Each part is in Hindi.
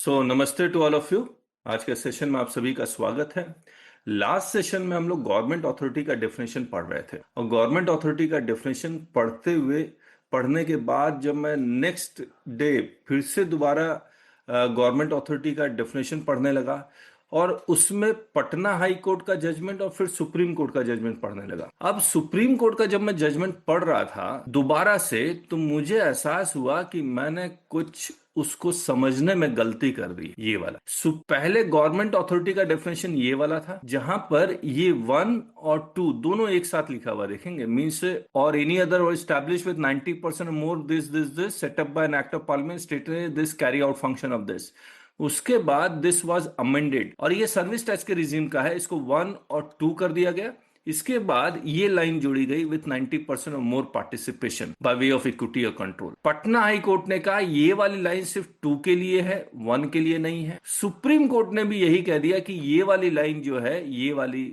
नमस्ते टू ऑल ऑफ यू। आज के सेशन में आप सभी का स्वागत है। लास्ट सेशन में हम लोग गवर्नमेंट अथॉरिटी का डेफिनेशन पढ़ रहे थे और गवर्नमेंट अथॉरिटी का डेफिनेशन पढ़ने के बाद जब मैं नेक्स्ट डे फिर से दोबारा गवर्नमेंट अथॉरिटी का डेफिनेशन पढ़ने लगा और उसमें पटना हाई कोर्ट का जजमेंट और फिर सुप्रीम कोर्ट का जजमेंट पढ़ने लगा। अब सुप्रीम कोर्ट का जब मैं जजमेंट पढ़ रहा था दोबारा से, तो मुझे एहसास हुआ कि मैंने कुछ उसको समझने में गलती कर दी। ये वाला पहले गवर्नमेंट अथॉरिटी का डेफिनेशन ये वाला था, जहां पर ये 1 और 2 दोनों एक साथ लिखा हुआ देखेंगे, मीन्स और एनी अदर और establish with 90% more this setup by an act of parliament stated this carry out function of this. उसके बाद दिस वाज अमेंडेड और ये सर्विस टैक्स के रिजीम का है, इसको 1 और 2 कर दिया गया। इसके बाद ये लाइन जोड़ी गई विथ 90% और more participation by way of equity और कंट्रोल। पटना हाई कोर्ट ने कहा ये वाली लाइन सिर्फ 2 के लिए है, 1 के लिए नहीं है। सुप्रीम कोर्ट ने भी यही कह दिया कि ये वाली लाइन जो है, ये वाली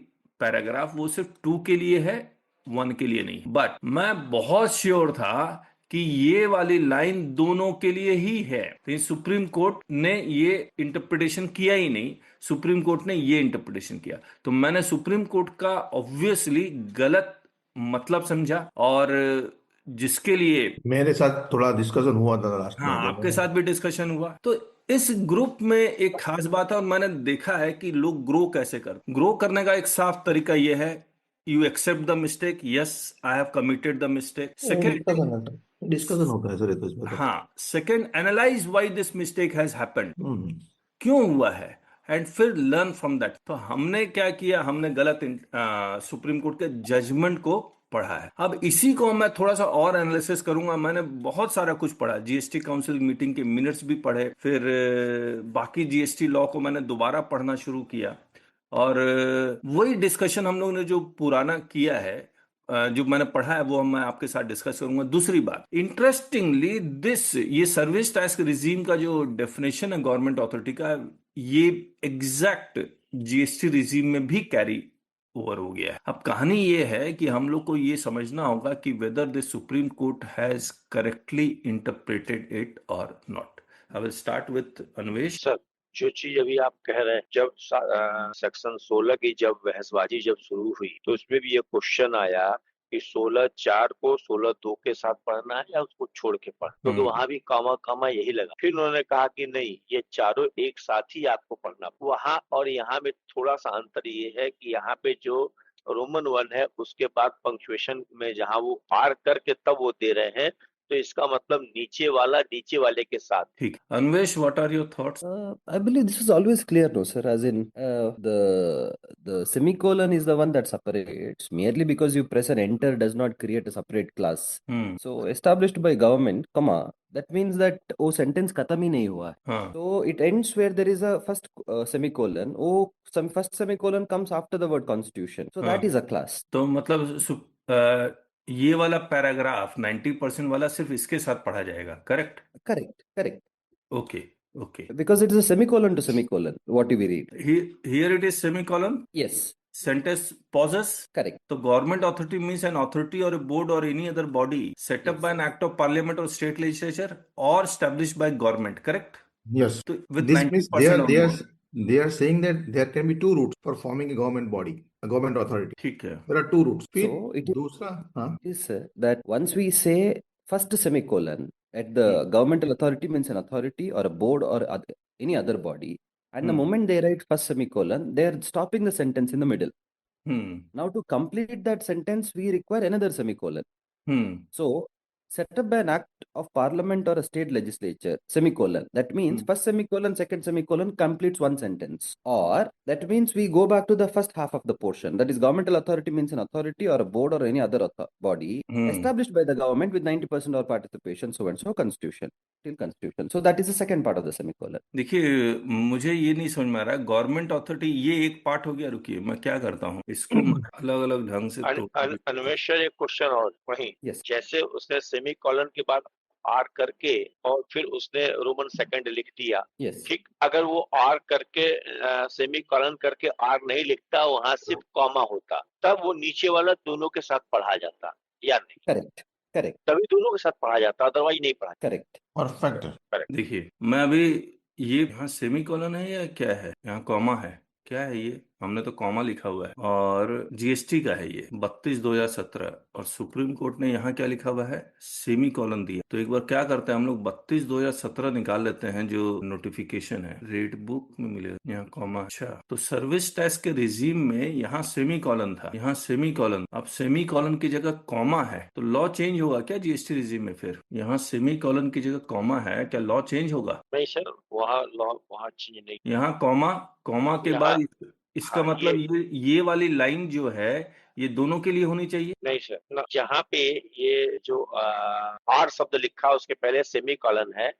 पैराग्राफ, वो सिर्फ 2 के लिए है, 1 के लिए नहीं। बट मैं बहुत श्योर था कि ये वाली लाइन दोनों के लिए ही है, तो सुप्रीम कोर्ट ने ये इंटरप्रिटेशन किया ही नहीं, सुप्रीम कोर्ट ने ये इंटरप्रिटेशन किया। तो मैंने सुप्रीम कोर्ट का ऑब्वियसली गलत मतलब समझा और जिसके लिए मेरे साथ थोड़ा डिस्कशन हुआ था लास्ट हाँ, में जब आपके साथ भी डिस्कशन हुआ। तो इस ग्रुप में एक खास बात है और मैंने देखा है कि लोग ग्रो करने का एक साफ तरीका यह है, you accept the mistake, yes I have committed the mistake. Second, discussion होता है सर, ये तो इसमें तो। हाँ, second, analyse why this mistake has happened, hmm. क्यों हुआ है, एंड फिर लर्न फ्रॉम दैट। तो हमने क्या किया, हमने गलत सुप्रीम कोर्ट के जजमेंट को पढ़ा है। अब इसी को मैं थोड़ा सा और एनालिसिस करूंगा। मैंने बहुत सारा कुछ पढ़ा, जीएसटी काउंसिल मीटिंग के मिनट्स भी पढ़े, फिर बाकी जीएसटी लॉ को मैंने दोबारा पढ़ना शुरू किया और वही डिस्कशन हम लोग ने जो पुराना किया है, जो मैंने पढ़ा है वो मैं आपके साथ डिस्कस करूंगा। दूसरी बात, इंटरेस्टिंगली ये सर्विस टैक्स रिजीम का जो डेफिनेशन है गवर्नमेंट अथॉरिटी का, ये एग्जैक्ट जीएसटी रिजीम में भी कैरी ओवर हो गया है। अब कहानी ये है कि हम लोग को ये समझना होगा कि whether the Supreme Court has correctly interpreted it or not. I will start with Anvesh. Sir, जो चीज अभी आप कह रहे हैं, जब सेक्शन 16 की जब बहसबाजी जब शुरू हुई तो उसमें भी ये क्वेश्चन आया कि 16(4) को 16(2) के साथ पढ़ना है या उसको छोड़ के पढ़ना, क्योंकि वहां भी कामा कामा यही लगा। फिर उन्होंने कहा कि नहीं, ये चारों एक साथ ही आपको पढ़ना। वहां और यहाँ में थोड़ा सा अंतर ये है कि यहाँ पे जो रोमन 1 है उसके बाद पंक्चुएशन में जहाँ वो आर करके तब वो दे रहे हैं, तो इसका मतलब नीचे वाला नीचे वाले के साथ। ठीक, Anvesh, what are your thoughts? I believe this is always clear, no, sir. As in, the semicolon is the one that separates. Merely because you press an enter does not create a separate class. So established by government, comma, that means that वो sentence खत्म ही नहीं हुआ है. हाँ, So it ends where there is a first semicolon. वो first semicolon comes after the word constitution. So that हाँ, is a class. तो मतलब ये वाला पैराग्राफ 90% वाला सिर्फ इसके साथ पढ़ा जाएगा, correct? Correct, correct. Okay, okay. Because it is a semicolon to semicolon. What do we read? Here it is semicolon. Yes, Sentence pauses. correct. So government authority means an authority or a board or any other body set up Yes. by an act of parliament or state legislature or established by government, correct? Yes. So with This means 90% or more. they are saying that there can be two routes for forming a government body, a government authority. ठीक है। There are two routes. फिर So it is दूसरा, हाँ, is that once we say first semicolon at the governmental authority means an authority or a board or any other body, and the moment they write first semicolon, they're stopping the sentence in the middle. Now to complete that sentence, we require another semicolon. So set up by an act of parliament or a state legislature, semicolon. That means first semicolon, second semicolon completes one sentence. Or that means we go back to the first half of the portion. That is governmental authority means an authority or a board or any other body established by the government with 90% or participation, so and so constitution, till constitution. So that is the second part of the semicolon. देखिए, मुझे ये नहीं समझ में आ रहा, गवर्नमेंट अथॉरिटी ये एक पार्ट हो गया। रुकिए, मैं क्या करता हूँ, इसको अलग अलग ढंग से अन्वेष सर, एक क्वेश्चन और वही, Yes. जैसे उसने सेमी कॉलन के बाद आर करके और फिर उसने रोमन सेकंड लिख दिया, Yes. ठीक, अगर वो आर करके सेमी कॉलन करके आर नहीं लिखता, वहां सिर्फ कॉमा होता, तब वो नीचे वाला दोनों के साथ पढ़ा जाता या नहीं? Correct. Correct. तभी दोनों के साथ पढ़ा जाता, अदरवाइज नहीं पढ़ा। Correct. परफेक्ट। देखिए, मैं अभी ये यहाँ सेमी कॉलन है या क्या है? यहाँ कॉमा है, क्या है ये? हमने तो कॉमा लिखा हुआ है, और जीएसटी का है ये 32/2017, और सुप्रीम कोर्ट ने यहाँ क्या लिखा हुआ है? सेमी कॉलन दिया। तो एक बार क्या करते हैं हम लोग, 32/2017 निकाल लेते हैं, जो नोटिफिकेशन है रेड बुक में मिलेगा। यहाँ कॉमा, अच्छा, तो सर्विस टैक्स के रिजीम में यहाँ सेमी कॉलन था, यहाँ सेमी कॉलन। अब सेमी कॉलन की जगह कॉमा है, तो लॉ चेंज होगा क्या जीएसटी रिजीम में? फिर यहाँ सेमी कॉलन की जगह कॉमा है, क्या लॉ चेंज होगा? नहीं सर, वहाँ लॉ वहाँ चीज नहीं। यहाँ कॉमा, कॉमा के यहाँ बाद इसका हाँ मतलब ये वाली लाइन जो है ये दोनों के लिए होनी चाहिए। नहीं सर ना, यहाँ पे ये जो आर शब्द लिखा उसके पहले सेमी कॉलन है,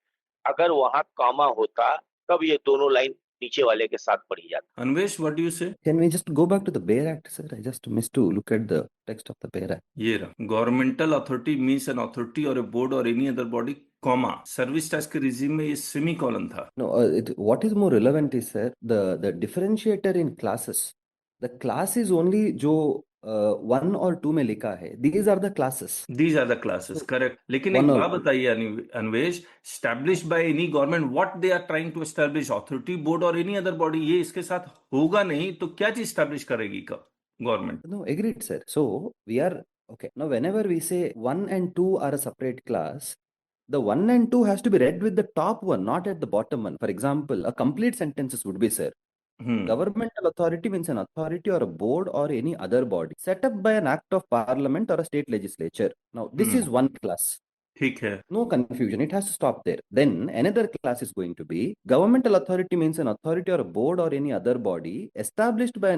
अगर वहाँ कॉमा होता तब ये दोनों लाइन नीचे वाले के साथ पढ़ी जाती। अन्वेष, व्हाट डू यू से? Can we just go back to the Bayer Act, sir? I just missed to look at the text of the Bayer Act. ये रहा, governmental authority means an authority और ए बोर्ड और any other body, comma, service tax के रिजीम में ये सेमी कॉलन था। No, what is more relevant is, sir, the differentiator in classes. The class is only जो 1 और 2 में लिखा है. These are the classes. These are the classes, correct. लेकिन एक One or बात two. बताइए Anvesh, establish by any government, what they are trying to establish, authority, board और एनी अदर बॉडी, ये इसके साथ होगा नहीं तो क्या चीज स्टैब्लिश करेगी government? No, agreed, sir. So we are okay. Now, whenever we say 1 and 2 are a separate class, the 1 and 2 has to be read with the top one, not at the bottom one. For example, a complete sentences would be, sir, hmm governmental authority means an authority or a board or any other body set up by an act of parliament or a state legislature. Now, this is one class. ठीक है। No confusion. It has to stop there. Then another class is going to be governmental authority means an authority or a board or any other body established by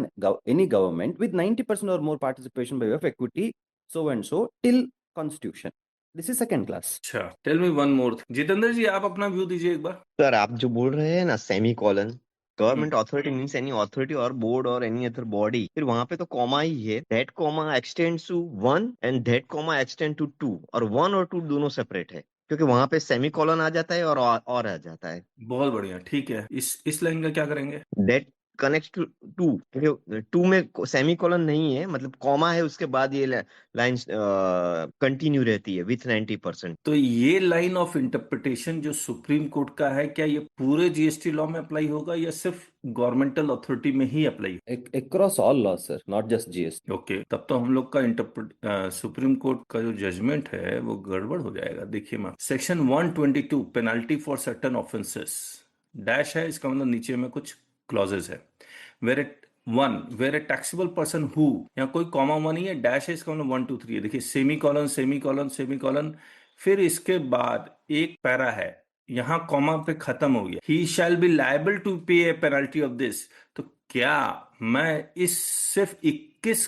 any government with 90% or more participation by way of equity, so and so till constitution. This is second class. अच्छा, tell me one more. Jitendra ji, आप अपना व्यू दीजिए एक बार। सर आप जो बोल रहे हैं ना semi colon, government authority means any authority और बोर्ड और एनी अदर बॉडी, फिर वहां पे तो कॉमा ही है। That comma extends to 1 and that comma extend to 2, और 1 और 2 दोनों सेपरेट है, क्योंकि वहां पे सेमी कॉलन आ जाता है और आ जाता है। बहुत बढ़िया, ठीक है। इस लाइन का क्या करेंगे? दैट कनेक्ट टू 2, क्योंकि 2 में सेमी कॉलन नहीं है, मतलब कॉमा है, उसके बाद ये लाइन कंटिन्यू रहती है विथ 90%। तो ये लाइन ऑफ इंटरप्रिटेशन जो सुप्रीम कोर्ट का है, क्या ये पूरे जीएसटी लॉ में अप्लाई होगा या सिर्फ गवर्नमेंटल अथॉरिटी में ही apply? Across all laws, sir, not just GST. Okay, तब तो हम लोग का सुप्रीम कोर्ट का जो जजमेंट है वो गड़बड़ हो जाएगा। देखिए मैं, section 122 penalty for certain offences, dash है, इसका मतलब नीचे में कुछ क्लॉजेस है। Where a taxable person who, यहाँ कोई कॉमा वॉमा नहीं है, डैश है, इसका मतलब 1 2 3 है। देखिए, semi colon, semi colon, semi colon, फिर इसके बाद एक पैरा है, यहाँ कॉमा पे खत्म हो गया, ही शैल बी लायबल टू पे ए पेनल्टी ऑफ दिस। तो क्या मैं इस सिर्फ 21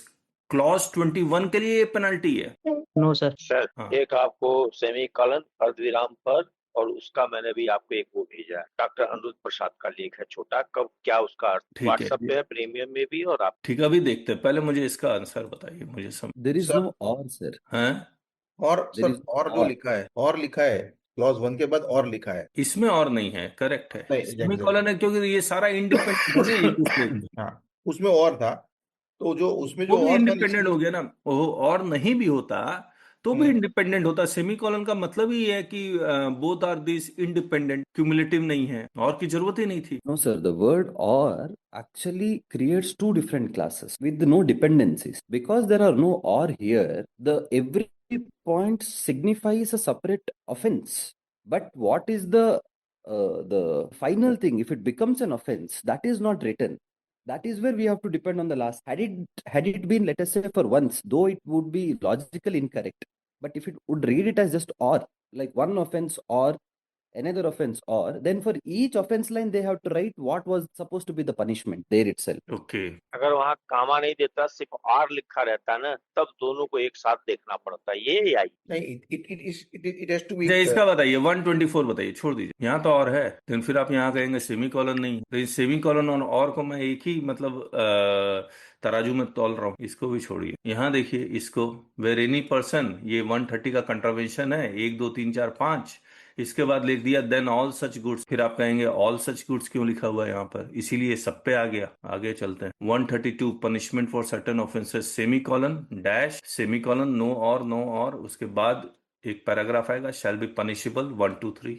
क्लॉज 21 के लिए ये पेनल्टी है? No sir. सर हाँ। एक आपको सेमी कॉलन अर्धविराम पर, और उसका मैंने भी आपको एक वो भेजा है, डॉक्टर अनुरुद्ध प्रसाद का लेख है छोटा, कब क्या उसका अर्थ ठीक है। व्हाट्सएप पे है, प्रीमियम में भी, और आप ठीक है, अभी देखते हैं, पहले मुझे इसका आंसर बताइए, मुझे समझ There is Sir. no or, sir. हैं। और There सर, is और जो or. लिखा है, और लिखा है, क्लॉज 1 के बाद और लिखा है। इसमें और नहीं है, करेक्ट है, नहीं, सेमी exactly. कॉलन है, क्योंकि ये सारा इंडिपेंडेंट है ना, एक दूसरे से। हाँ, उसमें और था, तो जो उसमें वो जो भी और था, इंडिपेंडेंट हो गया ना, वो और नहीं भी होता तो भी हम्म। इंडिपेंडेंट होता। सेमी कॉलन का मतलब ही है कि both are this independent, cumulative नहीं है, और की जरूरत ही नहीं थी। No, sir. The word or actually creates two different classes with no dependencies. Because there are no or here, the every point signifies a separate offense. But what is the final thing? If it becomes an offense, that is not written. That is where we have to depend on the last. Had it been, let us say, for once, though it would be logically incorrect. But if it would read it as just or, like one offense or another offense, or then for each offense line they have to write what was supposed to be the punishment there itself. Okay, अगर वहाँ कामा नहीं देता, सिर्फ आर लिखा रहता ना, तब दोनों को एक साथ देखना पड़ता, ये आई। नहीं, it has to be इसका बताइए 124 बताइए, छोड़ दीजिए, यहाँ तो और है, लेकिन फिर आप यहाँ कहेंगे सेमी कॉलन नहीं, तो सेमी कॉलन और को मैं एक ही मतलब तराजू में तौल रहा हूँ, इसको भी छोड़िए। यहाँ देखिए, इसको वेर एनी पर्सन, ये 130 का कंट्रावेंशन है, 1 2 3 4 5, इसके बाद लिख दिया देन ऑल सच गुड्स। फिर आप कहेंगे ऑल सच गुड्स क्यों लिखा हुआ है यहाँ पर, इसीलिए सब पे आ गया। आगे चलते हैं, 132 punishment for certain offences, semi colon, dash, semi colon, no और, उसके बाद एक पैराग्राफ आएगा, शैल बी पनिशेबल 1 2 3,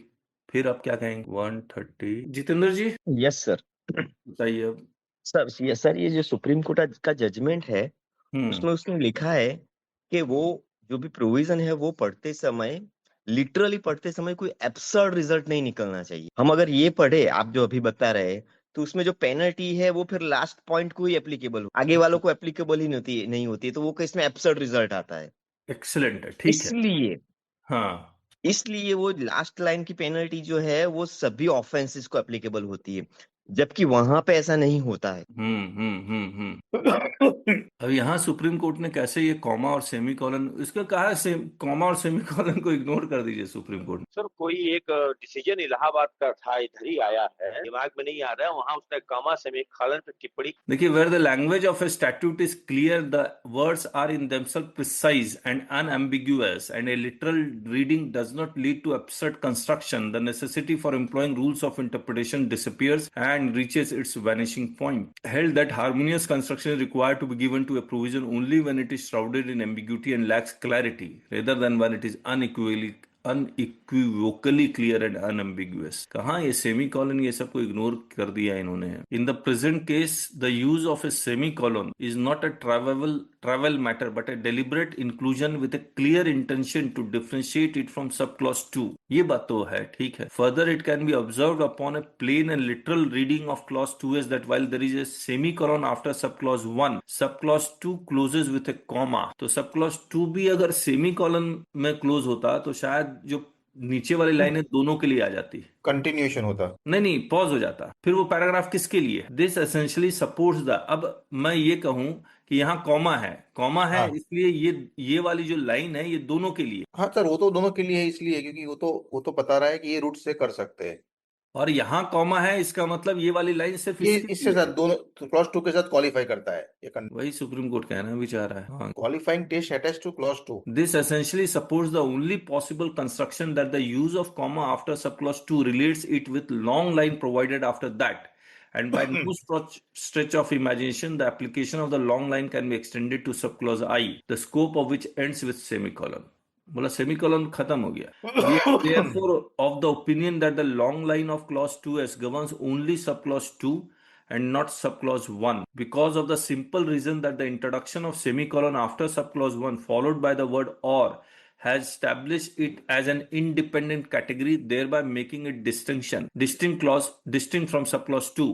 फिर आप क्या कहेंगे? 130। जितेंद्र जी यस सर। बताइए अब। सर ये जो सुप्रीम कोर्ट का जजमेंट है हम्म उसमें उसने लिखा है कि वो जो भी प्रोविजन है वो लिटरली पढ़ते समय कोई एब्सर्ड रिजल्ट नहीं निकलना चाहिए। हम अगर ये पढ़े आप जो अभी बता रहे हैं तो उसमें जो पेनल्टी है वो फिर लास्ट पॉइंट को ही एप्लीकेबल हो, आगे वालों को एप्लीकेबल ही नहीं होती है, तो वो इसमें एब्सर्ड रिजल्ट आता है। एक्सीलेंट है, ठीक है। इसलिए हाँ इसलिए वो लास्ट लाइन की पेनल्टी जो है वो सभी ऑफेंसेस को एप्लीकेबल होती है, जबकि वहां पे ऐसा नहीं होता है। अब यहाँ सुप्रीम कोर्ट ने कैसे ये कॉमा और सेमी कॉलन, इसका कहा है कॉमा और सेमी कॉलन को इग्नोर कर दीजिए सुप्रीम कोर्ट ने। सर कोई एक डिसीजन इलाहाबाद का था, इधर ही आया है, दिमाग में नहीं आ रहा है, वहां उसने कॉमा सेमीकोलन पे टिप्पणी। देखिए, where the language of a statute is clear, the words are in themselves precise and unambiguous, and a literal reading does not lead to absurd construction, the necessity for employing rules of interpretation disappears and reaches its vanishing point. Held that harmonious construction is required to be given to a provision only when it is shrouded in ambiguity and lacks clarity, rather than when it is unequivocally clear and unambiguous. कहाँ ये सेमी कॉलन, ये सबको इग्नोर कर दिया इन्होंने। In the present case the use of a semi colon is not a travel matter but a deliberate inclusion with a clear intention to differentiate it from subclause 2. ये बात तो है, ठीक है। Further, it can be observed upon a plain and literal reading of clause 2 is that while there is a semicolon after subclause 1, subclause 2 closes with a comma. तो subclause 2 भी अगर semicolon में close होता तो शायद जो नीचे वाली लाइन है दोनों के लिए आ जाती। कंटिन्यूएशन होता। नहीं, पॉज हो जाता, फिर वो पैराग्राफ किसके लिए? This essentially supports the. अब मैं ये कहूं कि यहाँ कॉमा है हाँ इसलिए ये वाली जो लाइन है ये दोनों के लिए, हाँ सर, वो तो दोनों के लिए है, इसलिए क्योंकि वो तो बता रहा है कि ये रूट से कर सकते हैं। और यहाँ कॉमा है, इसका मतलब ये वाली लाइन सिर्फ ये इसके इससे लिए साथ है। दोनों क्लॉज 2 के साथ क्वालिफाई करता है ये। वही सुप्रीम कोर्ट कहना भी चाह रहा है। हाँ। Qualifying test attach to clause 2। This essentially supports the only possible construction that the use of comma after subclause 2 relates it with long line provided after that. And by no stretch of imagination, the application of the long line can be extended to subclause I, the scope of which ends with semicolon. बोला सेमीकोलन खत्म हो गया। We are therefore of the opinion that the long line of clause 2s governs only subclause 2 and not subclause 1, because of the simple reason that the introduction of semicolon after subclause 1 followed by the word or has established it as an independent category, thereby making it distinct from subclause 2.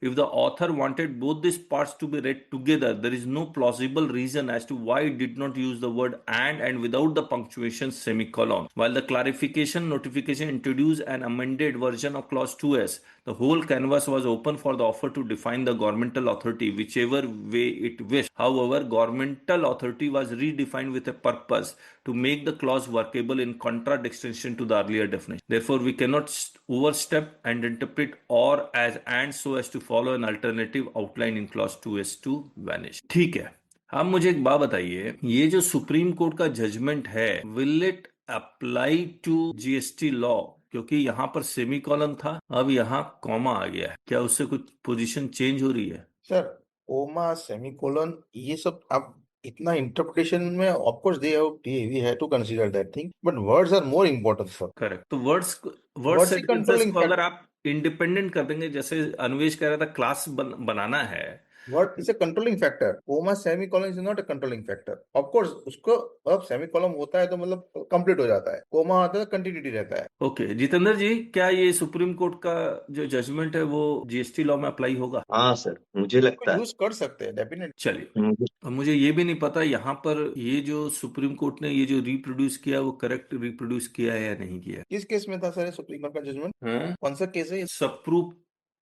If the author wanted both these parts to be read together, there is no plausible reason as to why it did not use the word and without the punctuation semicolon. While the clarification notification introduced an amended version of clause 2s, the whole canvas was open for the offer to define the governmental authority whichever way it wished. However, governmental authority was redefined with a purpose to make the clause workable in contradistinction to the earlier definition. Therefore, we cannot overstep and interpret or as and so as to follow an alternative outline in clause 2s to vanish. ठीक है। अब मुझे एक बात बताइए, ये जो सुप्रीम कोर्ट का जजमेंट है, will it apply to GST law? क्योंकि यहाँ पर सेमीकोलन था, अब यहाँ कॉमा आ गया है, क्या उससे कुछ पोजीशन चेंज हो रही है? सर कोमा सेमीकोलन ये सब अब इतना इंटरप्रिटेशन में of course we have to consider that thing, but words are more important sir. Correct. तो वर्ड्स वर्ड्स ही सेंटेंसेस कंट्रोलिंग को अगर आप इंडिपेंडेंट कर देंगे, जैसे अन्वेष कह रहा था क्लास बनाना है, word is a controlling factor. Comma semicolon is not a controlling factor. Of course उसको अब सेमीकोलन होता है तो मतलब कंप्लीट हो जाता है, कोमा आता है तो कंटिन्यूटी रहता है। ओके। जितेंद्र जी, क्या ये सुप्रीम कोर्ट का जो जजमेंट है वो जीएसटी लॉ में अप्लाई होगा? हाँ सर, मुझे लगता है। यूज कर सकते हैं डेफिनेटली। चलिए, अब मुझे ये भी नहीं पता यहाँ पर ये जो सुप्रीम कोर्ट ने ये जो रिप्रोड्यूस किया वो करेक्ट रिप्रोड्यूस किया है या नहीं किया। किस केस में था सर सुप्रीम कोर्ट का जजमेंट? है कौन सा केस है? सप्रू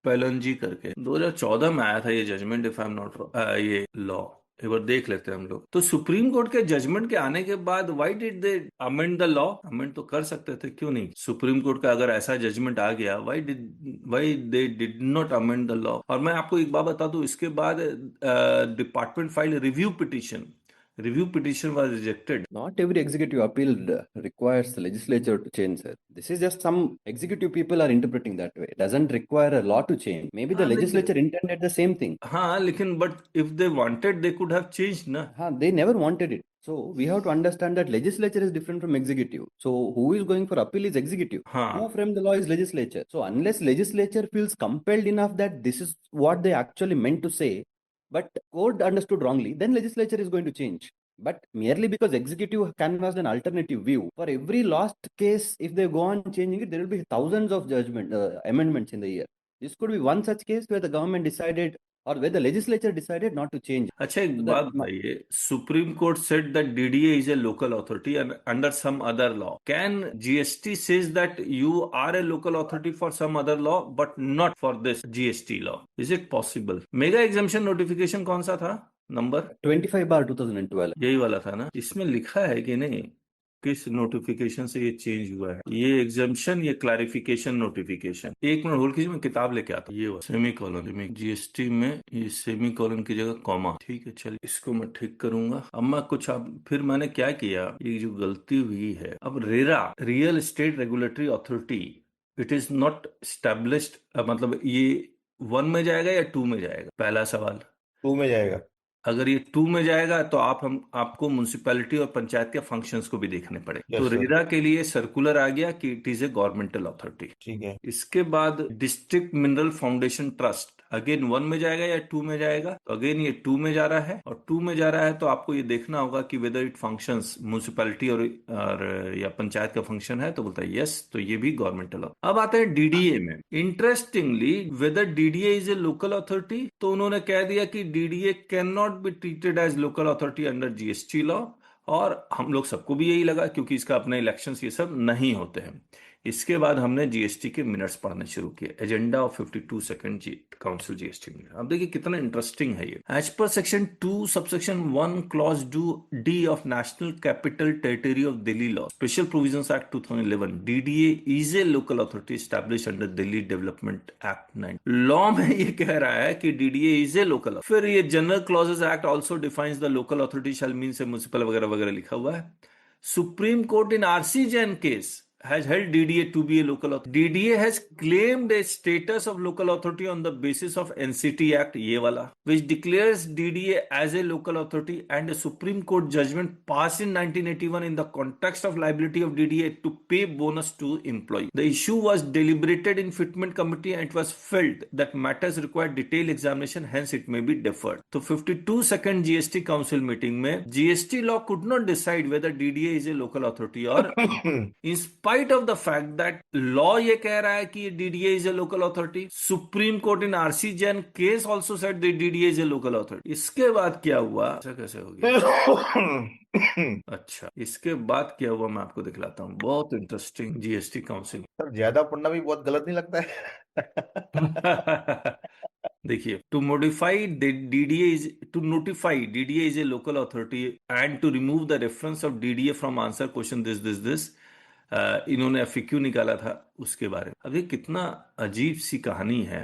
पैलनजी करके 2014 में आया था ये judgment, if I am not ये लॉ। एक बार देख लेते हैं हम लोग। तो सुप्रीम कोर्ट के जजमेंट के आने के बाद why did they amend the law? Amend तो कर सकते थे, क्यों नहीं? सुप्रीम कोर्ट का अगर ऐसा जजमेंट आ गया, why they did not amend the law? और मैं आपको एक बात बता दूं, इसके बाद department file review petition Review petition was rejected. Not every executive appeal requires the legislature to change, sir. This is just some executive people are interpreting that way. It doesn't require a law to change. Maybe the हाँ लेकिन legislature intended the same thing. हाँ लेकिन but if they wanted they could have changed ना. They never wanted it. So we have to understand that legislature is different from executive. So who is going for appeal is executive. हाँ Who framed the law is legislature. So unless legislature feels compelled enough that this is what they actually meant to say, but court understood wrongly, then legislature is going to change. But merely because executive canvassed an alternative view, for every lost case, if they go on changing it, there will be thousands of amendments in the year. This could be one such case where the government decided or where the legislature decided not to change. अच्छा एक So बात that बताइए, Supreme Court said that DDA is a local authority and under some other law. Can GST says that you are a local authority for some other law but not for this GST law? Is it possible? Mega exemption notification कौन सा था नंबर? 25/2012. यही वाला था ना? इसमें लिखा है कि नहीं किस नोटिफिकेशन से ये चेंज हुआ है? ये एग्जाम्पशन, ये क्लैरिफिकेशन नोटिफिकेशन। एक मिनट होल्ड कीजिए, मैं किताब लेके आता हूँ। ये सेमी कॉलन में जीएसटी में ये सेमी कॉलन की जगह कॉमा, ठीक है चलिए इसको मैं ठीक करूंगा। अब मैं कुछ अब फिर मैंने क्या किया, ये जो गलती हुई है, अब RERA real estate regulatory authority it is not established, मतलब ये 1 में जाएगा या 2 में जाएगा? पहला सवाल। 2 में जाएगा। अगर ये 2 में जाएगा तो आपको म्युनिसिपैलिटी और पंचायत के फंक्शंस को भी देखने पड़े। Yes, तो sir. रेरा के लिए सर्कुलर आ गया कि it is a governmental authority. ठीक है। इसके बाद district mineral foundation trust again 1 में जाएगा या 2 में जाएगा? तो अगेन ये 2 में जा रहा है, और 2 में जा रहा है तो आपको ये देखना होगा कि वेदर इट फंक्शंस म्युनिसिपैलिटी और या पंचायत का फंक्शन है, तो बोलता है यस, तो ये भी गवर्नमेंटल। अब आते हैं डीडीए में। Interestingly whether DDA is a local authority, तो उन्होंने कह दिया कि DDA can not be treated as local authority under GST law, और हम लोग सबको भी यही लगा क्योंकि इसका अपने इलेक्शंस ये सब नहीं होते हैं। इसके बाद हमने जीएसटी के मिनट्स पढ़ने शुरू किए, agenda of 52 second council GST minute. अब देखिए कितना इंटरेस्टिंग है ये। एज पर section 2 subsection 1 clause D of national capital territory of Delhi law special provisions act 2011, DDA is a local authority establish under Delhi development act 9। Law में ये कह रहा है कि डीडीए इज ए लोकल। फिर ये general clauses act also defines the local authority shell mean से म्युनिसिपल वगैरह वगैरह लिखा हुआ है। Supreme court in RC Jain case has held DDA to be a local authority. DDA has claimed a status of local authority on the basis of NCT Act, ये वाला, which declares DDA as a local authority, and a Supreme Court judgment passed in 1981 in the context of liability of DDA to pay bonus to employee. The issue was deliberated in fitment committee and it was felt that matters required detailed examination, hence it may be deferred. तो 52 second GST council meeting में GST law could not decide whether DDA is a local authority or in spite of the fact that law ये कह रहा है कि DDA is a local authority, Supreme Court in RC Jain case also said that DDA is a local authority. इसके बाद क्या हुआ, ऐसा कैसे हो गया? अच्छा, इसके बाद क्या हुआ मैं आपको दिखलाता हूँ, बहुत इंटरेस्टिंग जीएसटी काउंसिल। सर ज्यादा पढ़ना भी बहुत गलत नहीं लगता है? देखिए, to notify DDA is a local authority and to remove the reference of DDA from answer question this इन्होंने FAQ निकाला था उसके बारे में। अब ये कितना अजीब सी कहानी है,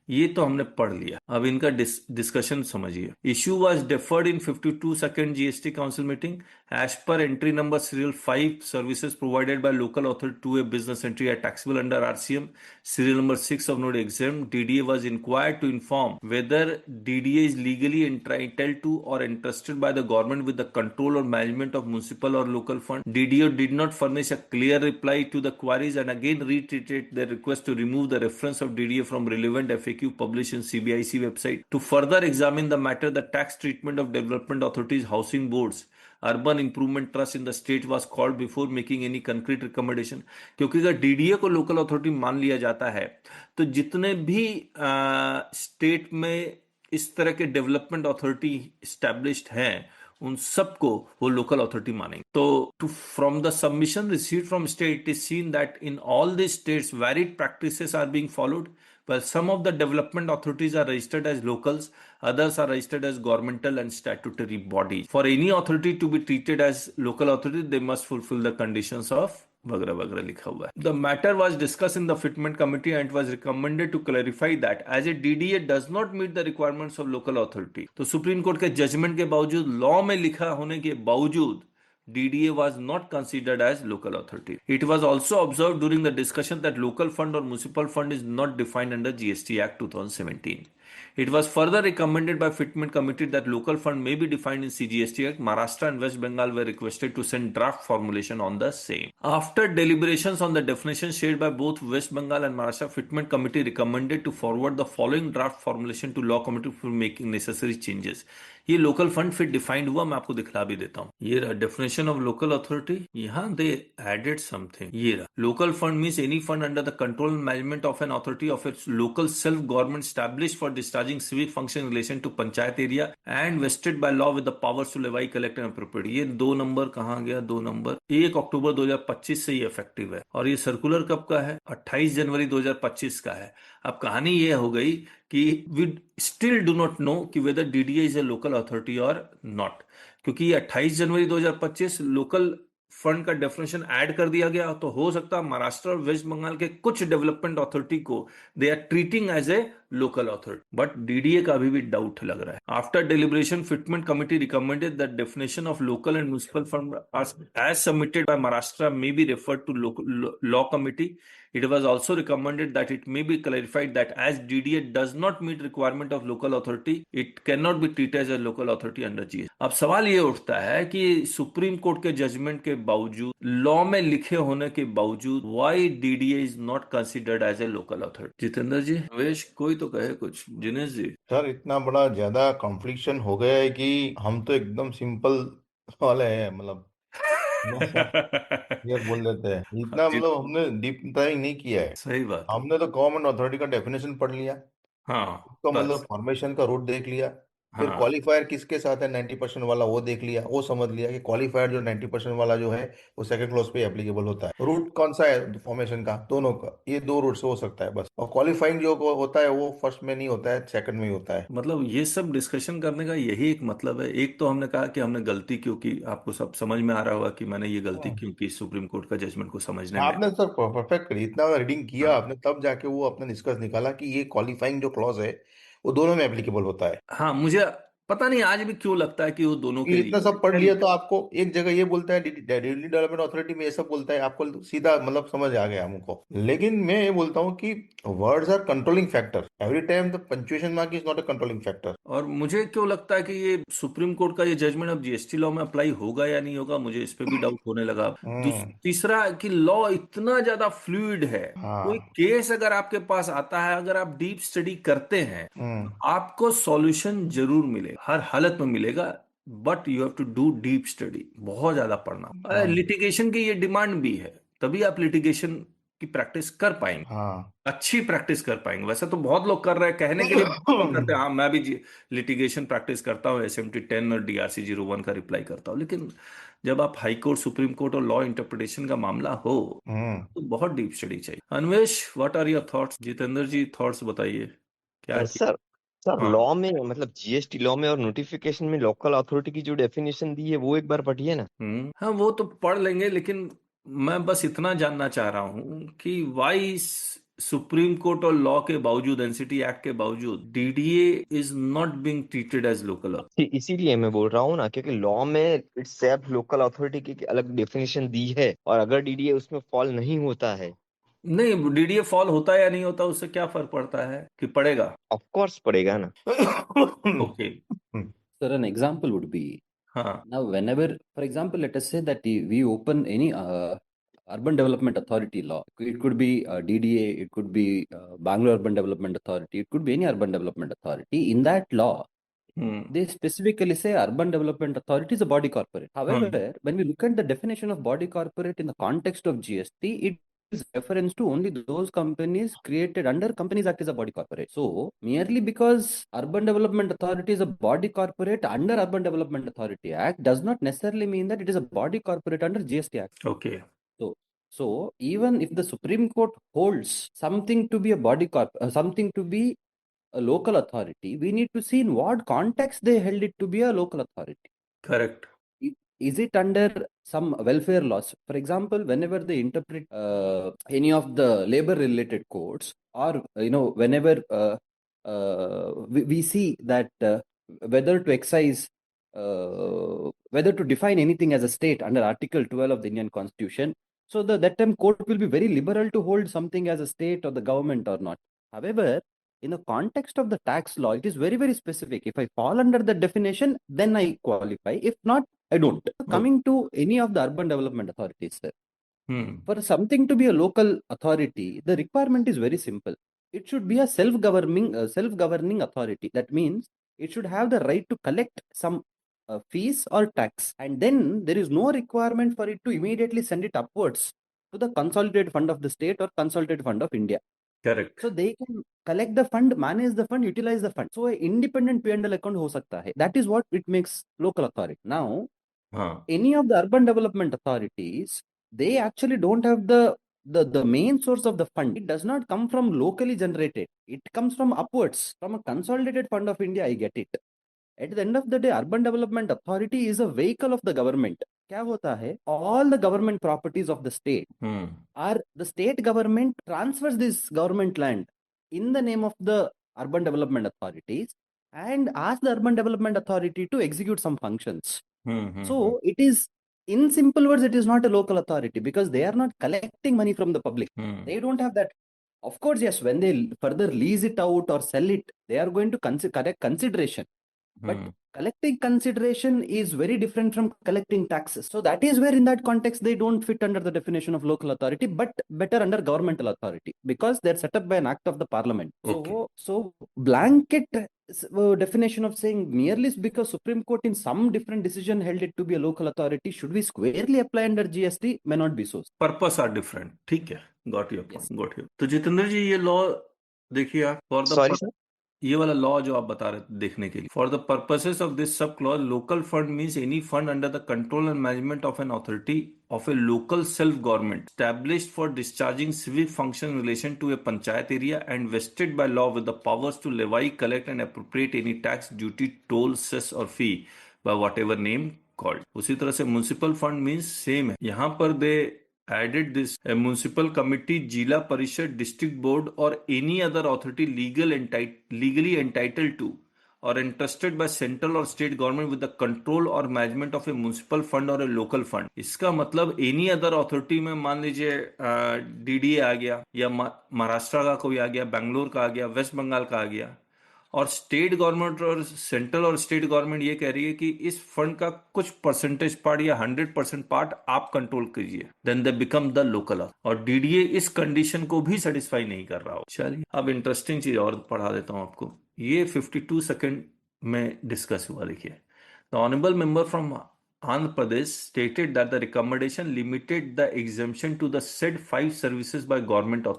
ये तो हमने पढ़ लिया, अब इनका डिस्कशन समझिए। Issue was deferred in 52 second GST council meeting as पर entry number serial 5 services provided by local authority to a business entry are taxable under RCM serial number 6 of note exempt. DDA was inquired to inform whether DDA is legally entitled to or entrusted by the government with the control or management of municipal or local fund. DDA did not furnish a clear reply to the queries and again reiterated their request to remove the reference of DDA from relevant FAQ published in CBIC website. To further examine the matter, the tax treatment of development authorities, housing boards, urban improvement trust in the state was called before making any concrete recommendation. क्योंकि अगर डीडीए को लोकल अथॉरिटी मान लिया जाता है तो जितने भी स्टेट में इस तरह के डेवलपमेंट अथॉरिटी एस्टैब्लिश्ड हैं उन सबको वो लोकल अथॉरिटी मानेंगे। तो from the submission received from state it is seen that in all the states varied practices are being followed. Well, some of the development authorities are registered as locals, others are registered as governmental and statutory bodies. For any authority to be treated as local authority, they must fulfill the conditions of वगैरह वगैरह लिखा हुआ है। The matter was discussed in the fitment committee and was recommended to clarify that as a DDA does not meet the requirements of local authority. तो सुप्रीम कोर्ट के जजमेंट के बावजूद, लॉ में लिखा होने के बावजूद, DDA was not considered as local authority. It was also observed during the discussion that local fund or municipal fund is not defined under GST Act 2017. It was further recommended by Fitment Committee that local fund may be defined in CGST Act. Maharashtra and West Bengal were requested to send draft formulation on the same. After deliberations on the definition shared by both West Bengal and Maharashtra, Fitment Committee recommended to forward the following draft formulation to Law Committee for making necessary changes. ये लोकल फंड फिर डिफाइंड हुआ, मैं आपको दिखला भी देता हूँ। ये रहा डेफिनेशन ऑफ लोकल अथॉरिटी, यहाँ दे एडेड समथिंग। ये रहा local fund means any fund under the control management of an authority of a local self government established for discharging civic function in relation to panchayat area and vested by law with the powers to levy, collect and appropriate. ये 2 नंबर कहाँ गया? 2 नंबर 1 अक्टूबर 2025 से ये इफेक्टिव है, और ये सर्कुलर कब का है? 28 जनवरी 2025 का है। अब कहानी ये हो गई कि we still do not know कि whether DDA is a local authority or not, क्योंकि ये 28 जनवरी 2025 लोकल फंड का डेफिनेशन ऐड कर दिया गया। तो हो सकता है महाराष्ट्र और वेस्ट बंगाल के कुछ डेवलपमेंट अथॉरिटी को they are treating as a local authority, but DDA का अभी भी डाउट लग रहा है। After deliberation, fitment committee recommended that definition of local and municipal fund as submitted by Maharashtra may be referred to law committee. It was also recommended that it may be clarified that as DDA does not meet requirement of local authority, it cannot be treated as a local authority under GST. अब सवाल ये उठता है कि सुप्रीम कोर्ट के जजमेंट के बावजूद, लॉ में लिखे होने के बावजूद, why DDA is not considered as a local authority? Jitendra जी, वेश कोई तो कहे कुछ। जिनेश जी। सर, इतना बड़ा ज्यादा कॉन्फ्लिक्शन हो गया है कि हम तो एकदम सिंपल वाले हैं, मतलब ये बोल देते हैं। इतना जी, मतलब हमने डीप डाइविंग नहीं किया है। सही बात है। हमने तो गवर्नमेंट अथॉरिटी का डेफिनेशन पढ़ लिया, हाँ उसका मतलब बस। फॉर्मेशन का रूट देख लिया, फिर हाँ क्वालिफायर किसके साथ है 90% वाला वो देख लिया, वो समझ लिया कि क्वालिफायर जो 90% वाला जो है वो सेकंड क्लॉज पे एप्लीकेबल होता है। रूट कौन सा है फॉर्मेशन का? दोनों का, ये 2 रूट से हो सकता है बस। और क्वालिफाइंग जो होता है वो फर्स्ट में नहीं होता है, सेकंड में ही होता है। मतलब ये सब डिस्कशन करने का यही एक मतलब है। एक तो हमने कहा कि हमने गलती क्यों की, आपको सब समझ में आ रहा होगा कि मैंने ये गलती हाँ। क्यों की सुप्रीम कोर्ट का जजमेंट को समझने में। आपने सर परफेक्ट करी, इतना रीडिंग किया हाँ आपने, तब जाके वो अपने निष्कर्ष निकाला कि ये क्वालिफाइंग जो क्लॉज है वो दोनों में एप्लीकेबल होता है। हाँ, मुझे पता नहीं आज भी क्यों लगता है कि वो दोनों के ये इतना सब पढ़ लिए। लिया तो आपको एक जगह ये बोलता है डेली डेवलपमेंट अथॉरिटी में ये सब बोलता है, आपको सीधा मतलब समझ आ गया हमको। लेकिन मैं ये बोलता हूँ कि words are controlling factor, every time the punctuation mark is not a controlling factor. और मुझे क्यों लगता है कि ये सुप्रीम कोर्ट का ये जजमेंट अब जीएसटी लॉ में अप्लाई होगा या नहीं होगा, मुझे इस पे भी डाउट होने लगा। हम्म। तीसरा कि लॉ इतना ज्यादा फ्लूइड है, कोई हाँ। केस अगर आपके पास आता है, अगर आप डीप स्टडी करते हैं, हम्म। तो आपको सॉल्यूशन जरूर मिलेगा, हर हालत में मिलेगा। But you have to do deep study, बहुत ज्यादा पढ़ना। हाँ। लिटिगेशन की ये डिमांड भी है, तभी आप लिटिगेशन की प्रैक्टिस कर पाएंगे, हाँ। अच्छी प्रैक्टिस कर पाएंगे। वैसे तो बहुत लोग कर रहे हैं, कहने के लिए बहुत लोग करते हैं, हाँ मैं भी लिटिगेशन प्रैक्टिस करता हूँ, SMT 10 और DRC 01 का रिप्लाई करता हूँ। लेकिन जब आप हाई कोर्ट, सुप्रीम कोर्ट और लॉ इंटरप्रिटेशन का मामला हो, हम्म। तो बहुत डीप स्टडी चाहिए। Anvesh, what are your thoughts? Jitendra ji, thoughts बताइए क्या किया। सर सर हाँ लॉ में मतलब जीएसटी लॉ में और नोटिफिकेशन में लोकल अथॉरिटी की जो डेफिनेशन दी है वो एक बार पढ़िए ना। हाँ वो तो पढ़ लेंगे, लेकिन मैं बस इतना जानना चाह रहा हूँ कि वाई सुप्रीम कोर्ट और लॉ के बावजूद, एनसीटी एक्ट के बावजूद, DDA is not being treated as local. इसीलिए मैं बोल रहा हूँ ना, क्योंकि लॉ में इट्स सेल्फ लोकल अथॉरिटी की एक अलग डेफिनेशन दी है, और अगर डीडीए उसमें फॉल नहीं होता है। नहीं, डीडीए फॉल होता है या नहीं होता, उससे क्या फर्क पड़ता है कि पड़ेगा? ऑफ कोर्स पड़ेगा ना। Okay. Sir, an example would be हाँ now, whenever, for example, let us say that we open any urban development authority law. It could be DDA, it could be Bangalore Urban Development Authority, it could be any urban development authority. In that law, they specifically say urban development authority is a body corporate. However, when we look at the definition of body corporate in the context of GST, it is reference to only those companies created under Companies Act as a body corporate. So, merely because Urban Development Authority is a body corporate under Urban Development Authority Act does not necessarily mean that it is a body corporate under GST Act. Okay. So even if the Supreme Court holds something to be a body something to be a local authority, we need to see in what context they held it to be a local authority. Correct. is it under some welfare laws? For example, whenever they interpret any of the labor related codes, or whenever we see that whether to excise, whether to define anything as a state under Article 12 of the Indian Constitution, so that time court will be very liberal to hold something as a state or the government or not. However, in the context of the tax law, it is very, very specific. If I fall under the definition, then I qualify. If not, I don't. Coming to any of the urban development authorities, sir, for something to be a local authority, the requirement is very simple. It should be a self-governing authority. That means it should have the right to collect some fees or tax, and then there is no requirement for it to immediately send it upwards to the consolidated fund of the state or consolidated fund of India. Correct. So they can collect the fund, manage the fund, utilize the fund. So an independent P&L account ho sakta hai. That is what it makes local authority. Now, any of the urban development authorities, they actually don't have the main source of the fund. It does not come from locally generated. It comes from upwards, from a consolidated fund of India. I get it. At the end of the day, urban development authority is a vehicle of the government. क्या होता है? All the government properties of the state are the state government transfers this government land in the name of the urban development authorities and ask the urban development authority to execute some functions. So it is, in simple words, it is not a local authority because they are not collecting money from the public. They don't have that. Of course, yes, when they further lease it out or sell it, they are going to collect consideration. But collecting consideration is very different from collecting taxes. So that is where in that context, they don't fit under the definition of local authority, but better under governmental authority because they're set up by an act of the parliament. Okay. So blanket definition of saying merely because Supreme Court in some different decision held it to be a local authority, should we squarely apply under GST? May not be so. Purpose are different. ठीक है. Got your point. Yes. Got you. तो जितेंद्र जी ये लॉ देखिए आप for the Sorry, sir. ये वाला लॉ जो आप बता रहे थे देखने के लिए for the purposes of this sub clause local fund means any fund under the control and management of an authority of a local self-government established for discharging civic function in relation to a panchayat area and vested by law with the powers to levy, collect and appropriate any tax, duty, toll, cess or fee by whatever name called. उसी तरह से municipal fund means same है. यहाँ पर they added this a municipal committee, Jila Parishad, district board or any other authority legally entitled to or entrusted by central or state government with the control or management of a municipal fund or a local fund. इसका मतलब any other authority में मान लीजिए DDA आ गया या महाराष्ट्र का कोई आ गया, बैंगलोर का आ गया, वेस्ट बंगाल का आ गया और स्टेट गवर्नमेंट और सेंट्रल और स्टेट गवर्नमेंट ये कह रही है कि इस फंड का कुछ परसेंटेज पार्ट या 100% पार्ट आप कंट्रोल कीजिए, then they become the local. और डीडीए इस कंडीशन को भी सेटिस्फाई नहीं कर रहा हो. चलिए अब इंटरेस्टिंग चीज और पढ़ा देता हूं आपको. ये 52 सेकंड में डिस्कस हुआ. देखिए, the honourable member from Andhra Pradesh stated that the recommendation limited the exemption to the said 5 services by governmental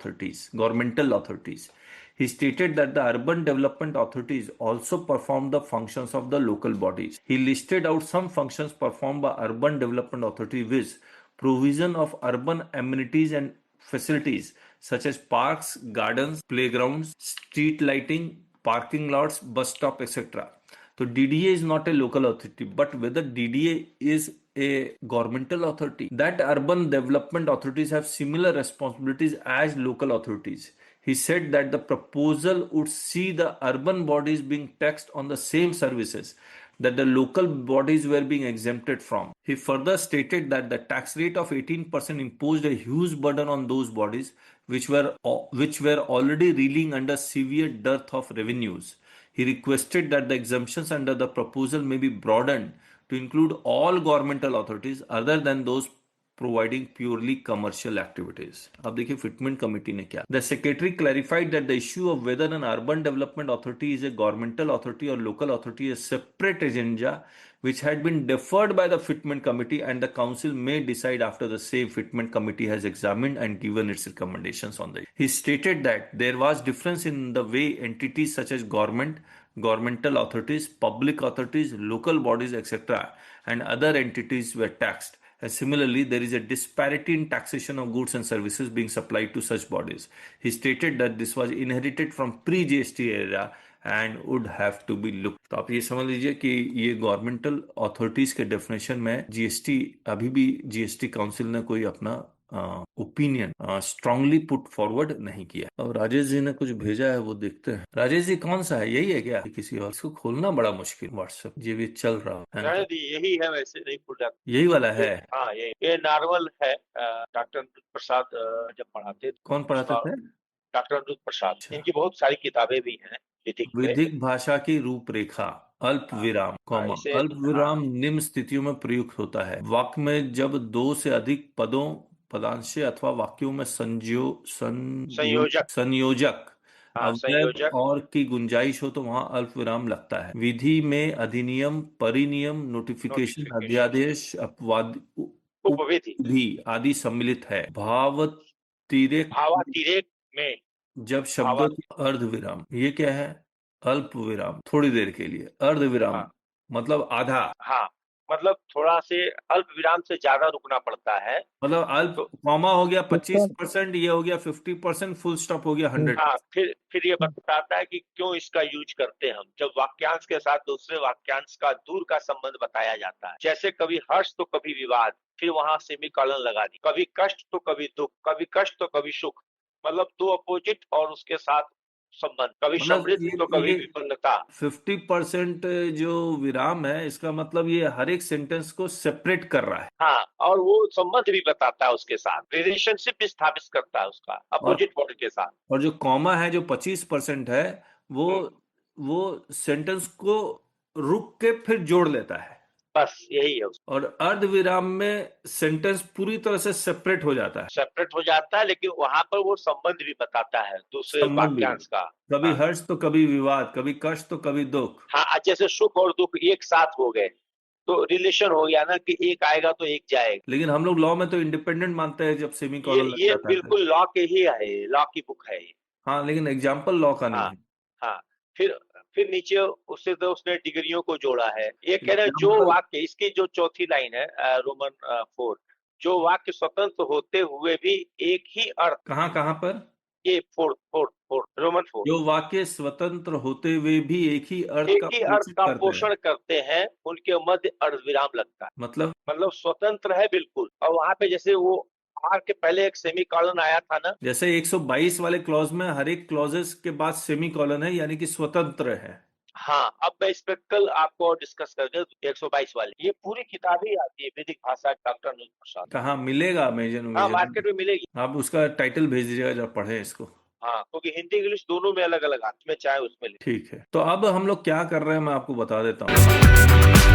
authorities. He stated that the urban development authorities also perform the functions of the local bodies. He listed out some functions performed by urban development authority with provision of urban amenities and facilities such as parks, gardens, playgrounds, street lighting, parking lots, bus stop, etc. So DDA is not a local authority, but whether DDA is a governmental authority, that urban development authorities have similar responsibilities as local authorities. He said that the proposal would see the urban bodies being taxed on the same services that the local bodies were being exempted from. He further stated that the tax rate of 18% imposed a huge burden on those bodies which were already reeling under severe dearth of revenues. He requested that the exemptions under the proposal may be broadened to include all governmental authorities other than those providing purely commercial activities. अब देखिए फिटमेंट कमेटी ने क्या. The secretary clarified that the issue of whether an urban development authority is a governmental authority or local authority is a separate agenda which had been deferred by the fitment committee and the council may decide after the same fitment committee has examined and given its recommendations on it. He stated that there was difference in the way entities such as governmental authorities, public authorities, local bodies, etc. and other entities were taxed Similarly, there is a disparity in taxation of goods and services being supplied to such bodies. He stated that this was inherited from pre-GST era and would have to be looked. तो आप ये समझ लीजिए कि ये गवर्नमेंटल अथॉरिटीज के डेफिनेशन में जीएसटी, अभी भी जीएसटी काउंसिल ने कोई अपना ओपिनियन स्ट्रांगली पुट फॉरवर्ड नहीं किया। और राजेश जी ने कुछ भेजा है, वो देखते हैं। राजेश जी, कौन सा है? यही है क्या? किसी और? इसको खोलना बड़ा मुश्किल। व्हाट्सएप ये भी चल रहा है ना? शायद यही है, वैसे नहीं खुल रहा। यही वाला है? हाँ, ये नॉर्मल है। डॉक्टर अमृत प्रसाद जब पढ़ाते थे। कौन पढ़ाते थे? डॉक्टर अमृत प्रसाद। अच्छा। इनकी बहुत सारी किताबें भी हैं विधिक पे। विधिक भाषा की रूपरेखा, अल्प विराम, कॉमा, इसे अल्प विराम निम्न स्थितियों में प्रयुक्त होता है। वाक्य में जब दो से अधिक पदों, पदांश अथवा वाक्यों में संयोजक अवयव संयोजक और की गुंजाइश हो तो वहां अल्प विराम लगता है। विधि में अधिनियम, परिनियम, नोटिफिकेशन, अध्यादेश, अपवाद, उपविधि उपविधि आदि सम्मिलित है। भावातिरेक भावातिरेक में जब शब्दों की अर्ध विराम, ये क्या है? अल्प विराम, थोड़ी देर के लिए। अर्ध विराम हाँ। मतलब आधा, हाँ, मतलब थोड़ा से अल्प विराम से ज्यादा रुकना पड़ता है। मतलब अल्प तो- कॉमा हो गया 25%, ये हो गया 50%, फुल स्टॉप हो गया 100%। हाँ, फिर ये बताता है कि क्यों इसका यूज करते हैं हम। जब वाक्यांश के साथ दूसरे वाक्यांश का दूर का संबंध बताया जाता है, जैसे कभी हर्ष तो कभी विवाद, फिर वहां सेमीकोलन लगा दी, कभी कष्ट तो कभी दुख, कभी कष्ट तो कभी सुख, मतलब दो अपोजिट और उसके साथ संबंध, कभी मतलब समृद्धि तो कभी विपन्नता। 50% जो विराम है, इसका मतलब ये हर एक सेंटेंस को सेपरेट कर रहा है। हाँ, और वो संबंध भी बताता है, उसके साथ रिलेशनशिप भी स्थापित करता है उसका अपोजिट वर्ड के साथ। और जो कॉमा है, जो 25% है, वो सेंटेंस को रुक के फिर जोड़ लेता है। बस यही है उसका। और अर्ध विराम में सेंटेंस पूरी तरह से सेपरेट हो जाता है। सेपरेट हो जाता है, लेकिन वहां पर वो संबंध भी बताता है दूसरे संबंध भी। वाक्यांश का। कभी हाँ। हर्ष तो कभी विवाद, कभी कष्ट तो कभी दुख। हाँ, जैसे सुख और दुख एक साथ हो गए तो रिलेशन हो गया ना, कि एक आएगा तो एक जाएगा। लेकिन हम लोग लॉ में तो इंडिपेंडेंट मानते हैं जब सेमीकोलन लग ये जाता है। बिल्कुल लॉ के ही है, लॉ की बुक है ये। हाँ, लेकिन एग्जाम्पल लॉ का नहीं हाँ। है। हाँ, फिर नीचे उससे तो उसने डिग्रियों को जोड़ा है। ये कह रहे हैं जो Example- वाक्य, इसकी जो चौथी लाइन है रोमन 4, जो वाक्य स्वतंत्र होते हुए भी एक ही अर्थ, कहाँ पर? ये फोर रोमन 4, जो वाक्य स्वतंत्र होते हुए भी एक ही अर्थ एक का ही अर्थ पोषण का करते हैं। पोषण करते हैं, उनके मध्य अर्ध विराम लगता है। मतलब स्वतंत्र है बिल्कुल। और वहां पे जैसे वो आर के पहले एक सेमीकोलन आया था ना, जैसे 122 वाले क्लॉज में हर एक क्लॉजेस के बाद सेमीकोलन है, यानी कि स्वतंत्र है। हाँ, अब मैं इस पे कल आपको डिस्कस करके 122 वाली, ये पूरी किताब ही आती है वैदिक भाषा, डॉक्टर अनिल प्रसाद। कहाँ मिलेगा? अमेजन हाँ, मार्केट में मिलेगी। आप उसका टाइटल भेज दीजिएगा जब पढ़े इसको। हाँ, क्योंकि हिंदी इंग्लिश दोनों में अलग अलग आती है, चाहे उसमें ले। ठीक है, तो अब हम लोग क्या कर रहे हैं मैं आपको बता देता हूँ।